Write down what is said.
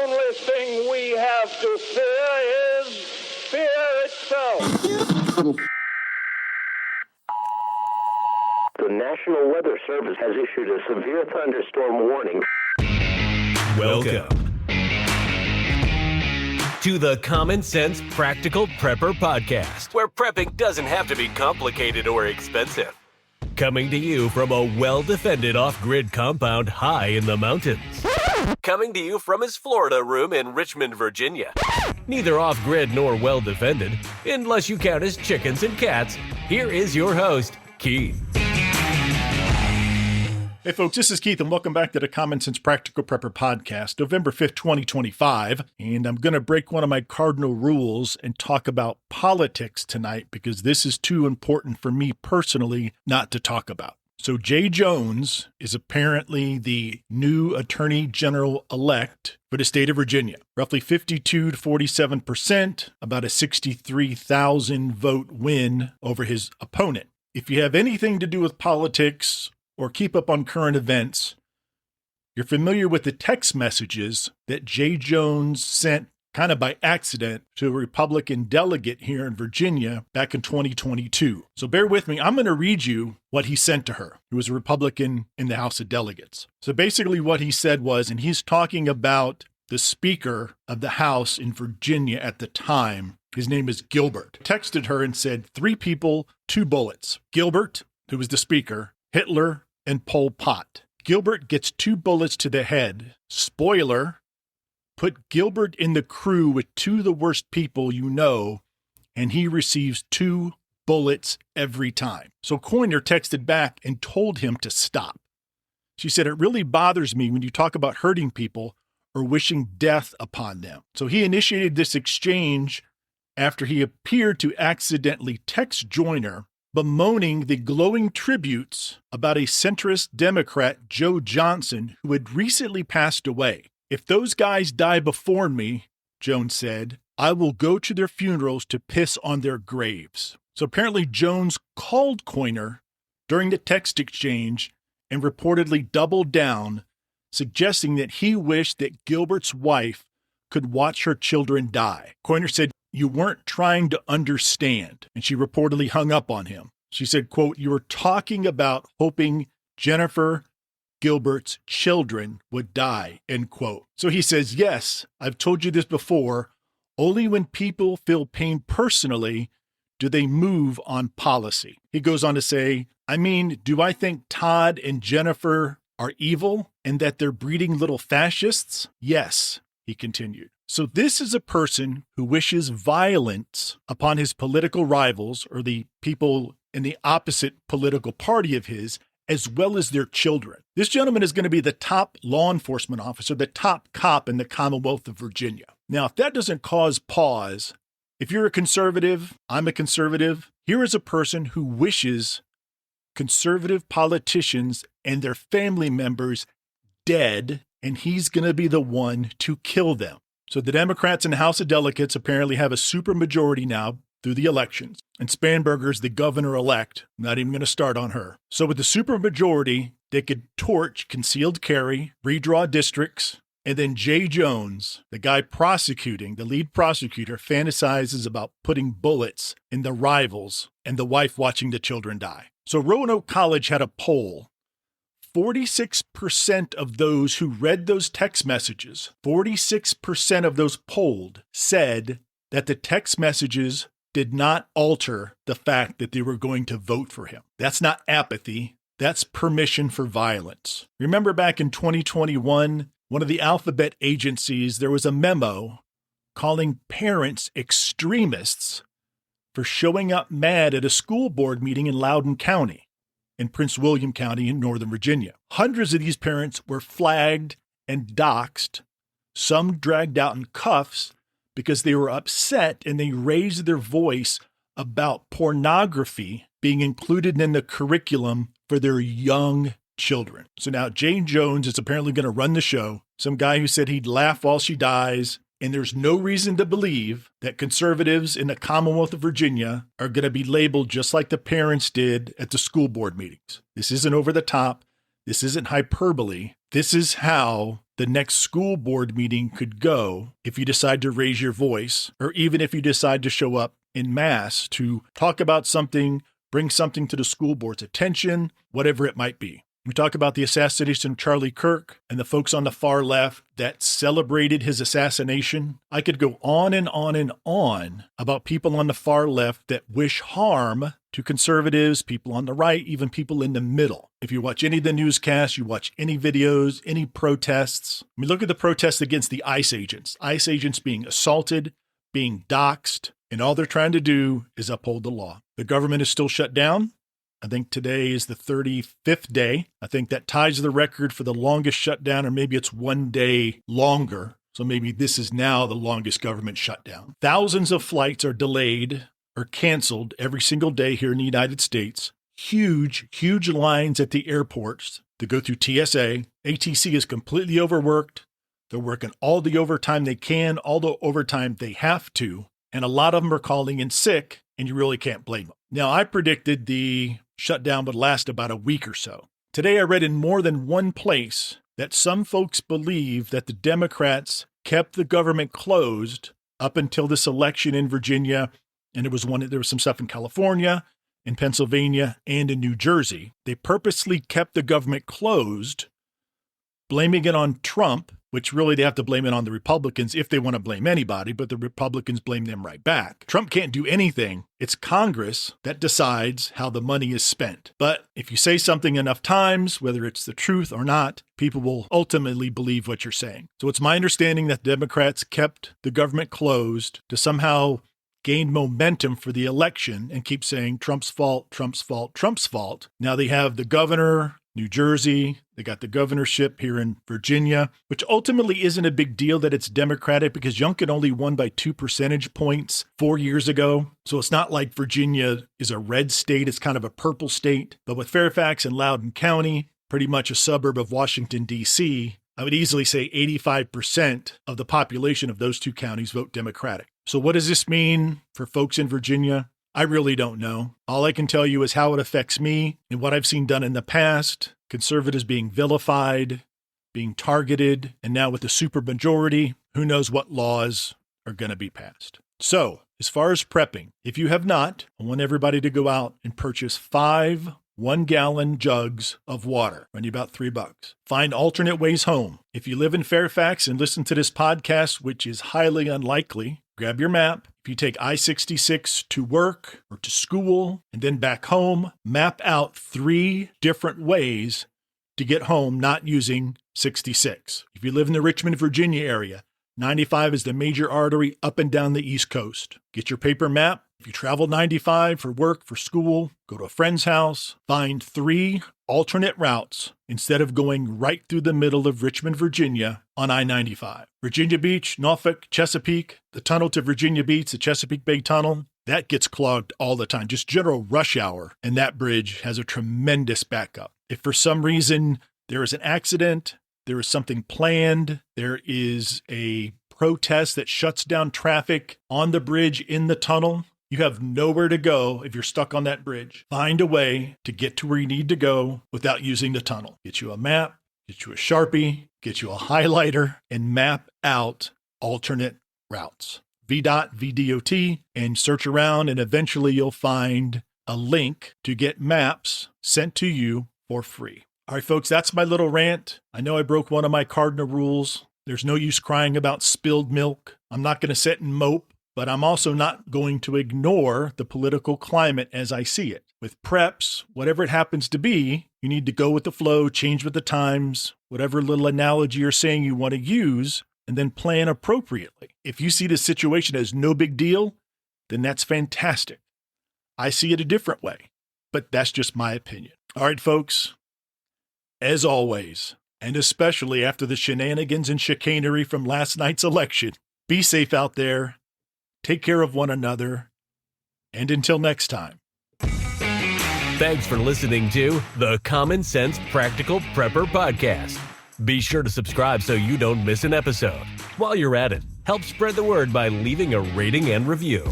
only thing we have to fear is fear itself. The National Weather Service has issued a severe thunderstorm warning. Welcome to the Common Sense Practical Prepper Podcast, where prepping doesn't have to be complicated or expensive. Coming to you from a well-defended off-grid compound high in the mountains. Coming to you from his Florida room in Richmond, Virginia. Neither off-grid nor well-defended, unless you count his chickens and cats. Here is your host, Keith. Hey folks, this is Keith and welcome back to the Common Sense Practical Prepper Podcast, November 5th, 2025. And I'm going to break one of my cardinal rules and talk about politics tonight because this is too important for me personally not to talk about. So Jay Jones is apparently the new Attorney General-elect for the state of Virginia. Roughly 52 to 47%, about a 63,000 vote win over his opponent. If you have anything to do with politics or keep up on current events, you're familiar with the text messages that Jay Jones sent kind of by accident to a Republican delegate here in Virginia back in 2022. So bear with me. I'm going to read you what he sent to her, who was a Republican in the House of Delegates. So basically what he said was, and he's talking about the Speaker of the House in Virginia at the time, his name is Gilbert, texted her and said, 3 people, 2 bullets. Gilbert, who was the Speaker, Hitler, and Pol Pot. Gilbert gets 2 bullets to the head. Spoiler, put Gilbert in the crew with 2 of the worst people you know, and he receives 2 bullets every time. So Coiner texted back and told him to stop. She said, it really bothers me when you talk about hurting people or wishing death upon them. So he initiated this exchange after he appeared to accidentally text Joyner bemoaning the glowing tributes about a centrist Democrat, Joe Johnson, who had recently passed away. If those guys die before me, Jones said, I will go to their funerals to piss on their graves. So apparently Jones called Coiner during the text exchange and reportedly doubled down, suggesting that he wished that Gilbert's wife could watch her children die. Coiner said, you weren't trying to understand, and she reportedly hung up on him. She said, quote, you were talking about hoping Jennifer Gilbert's children would die, end quote. So he says, yes, I've told you this before, only when people feel pain personally do they move on policy. He goes on to say, I mean, do I think Todd and Jennifer are evil and that they're breeding little fascists? Yes, he continued. So this is a person who wishes violence upon his political rivals or the people in the opposite political party of his, as well as their children. This gentleman is going to be the top law enforcement officer, the top cop in the Commonwealth of Virginia. Now, if that doesn't cause pause, if you're a conservative, I'm a conservative, here is a person who wishes conservative politicians and their family members dead, and he's going to be the one to kill them. So the Democrats in the House of Delegates apparently have a supermajority now through the elections. And Spanberger's the governor-elect. I'm not even going to start on her. So with the supermajority, they could torch concealed carry, redraw districts, and then Jay Jones, the guy prosecuting, the lead prosecutor, fantasizes about putting bullets in the rivals and the wife watching the children die. So Roanoke College had a poll. 46% of those who read those text messages, 46% of those polled said that the text messages did not alter the fact that they were going to vote for him. That's not apathy. That's permission for violence. Remember back in 2021, one of the alphabet agencies, there was a memo calling parents extremists for showing up mad at a school board meeting in Loudoun County, in Prince William County in Northern Virginia. Hundreds of these parents were flagged and doxxed, some dragged out in cuffs because they were upset and they raised their voice about pornography being included in the curriculum for their young children. So now Jane Jones is apparently going to run the show. Some guy who said he'd laugh while she dies. And there's no reason to believe that conservatives in the Commonwealth of Virginia are going to be labeled just like the parents did at the school board meetings. This isn't over the top. This isn't hyperbole. This is how the next school board meeting could go if you decide to raise your voice, or even if you decide to show up in mass to talk about something, bring something to the school board's attention, whatever it might be. We talk about the assassination of Charlie Kirk and the folks on the far left that celebrated his assassination. I could go on and on and on about people on the far left that wish harm to conservatives, people on the right, even people in the middle. If you watch any of the newscasts, you watch any videos, any protests. I mean, look at the protests against the ICE agents being assaulted, being doxxed, and all they're trying to do is uphold the law. The government is still shut down. I think today is the 35th day. I think that ties the record for the longest shutdown, or maybe it's one day longer. So maybe this is now the longest government shutdown. Thousands of flights are delayed or canceled every single day here in the United States. Huge lines at the airports to go through TSA. ATC is completely overworked. They're working all the overtime they can, all the overtime they have to. And a lot of them are calling in sick, and you really can't blame them. Now, I predicted the shutdown would last about a week or so. Today, I read in more than one place that some folks believe that the Democrats kept the government closed up until this election in Virginia, and there was some stuff in California, in Pennsylvania, and in New Jersey. They purposely kept the government closed, blaming it on Trump, which really they have to blame it on the Republicans if they want to blame anybody, but the Republicans blame them right back. Trump can't do anything. It's Congress that decides how the money is spent. But if you say something enough times, whether it's the truth or not, people will ultimately believe what you're saying. So it's my understanding that Democrats kept the government closed to somehow gain momentum for the election and keep saying Trump's fault, Trump's fault, Trump's fault. Now they have the governor, New Jersey, they got the governorship here in Virginia, which ultimately isn't a big deal that it's Democratic because Youngkin only won by 2 percentage points 4 years ago. So it's not like Virginia is a red state, it's kind of a purple state. But with Fairfax and Loudoun County, pretty much a suburb of Washington, D.C., I would easily say 85% of the population of those two counties vote Democratic. So what does this mean for folks in Virginia? I really don't know. All I can tell you is how it affects me and what I've seen done in the past. Conservatives being vilified, being targeted, and now with the supermajority, who knows what laws are going to be passed. So, as far as prepping, if you have not, I want everybody to go out and purchase 5 1-gallon jugs of water, run you about $3. Find alternate ways home. If you live in Fairfax and listen to this podcast, which is highly unlikely, grab your map. If you take I-66 to work or to school and then back home, map out 3 different ways to get home not using 66. If you live in the Richmond, Virginia area, 95 is the major artery up and down the East Coast. Get your paper map. If you travel 95 for work, for school, go to a friend's house, find 3 alternate routes instead of going right through the middle of Richmond, Virginia on I-95. Virginia Beach, Norfolk, Chesapeake, the tunnel to Virginia Beach, the Chesapeake Bay Tunnel, that gets clogged all the time. Just general rush hour, and that bridge has a tremendous backup. If for some reason there is an accident, there is something planned, there is a protest that shuts down traffic on the bridge in the tunnel, you have nowhere to go if you're stuck on that bridge. Find a way to get to where you need to go without using the tunnel. Get you a map, get you a Sharpie, get you a highlighter, and map out alternate routes. VDOT, and search around, and eventually you'll find a link to get maps sent to you for free. All right, folks, that's my little rant. I know I broke one of my cardinal rules. There's no use crying about spilled milk. I'm not going to sit and mope. But I'm also not going to ignore the political climate as I see it. With preps, whatever it happens to be, you need to go with the flow, change with the times, whatever little analogy you're saying you want to use, and then plan appropriately. If you see the situation as no big deal, then that's fantastic. I see it a different way, but that's just my opinion. All right, folks, as always, and especially after the shenanigans and chicanery from last night's election, be safe out there. Take care of one another, and until next time. Thanks for listening to the Common Sense Practical Prepper Podcast. Be sure to subscribe so you don't miss an episode. While you're at it, help spread the word by leaving a rating and review.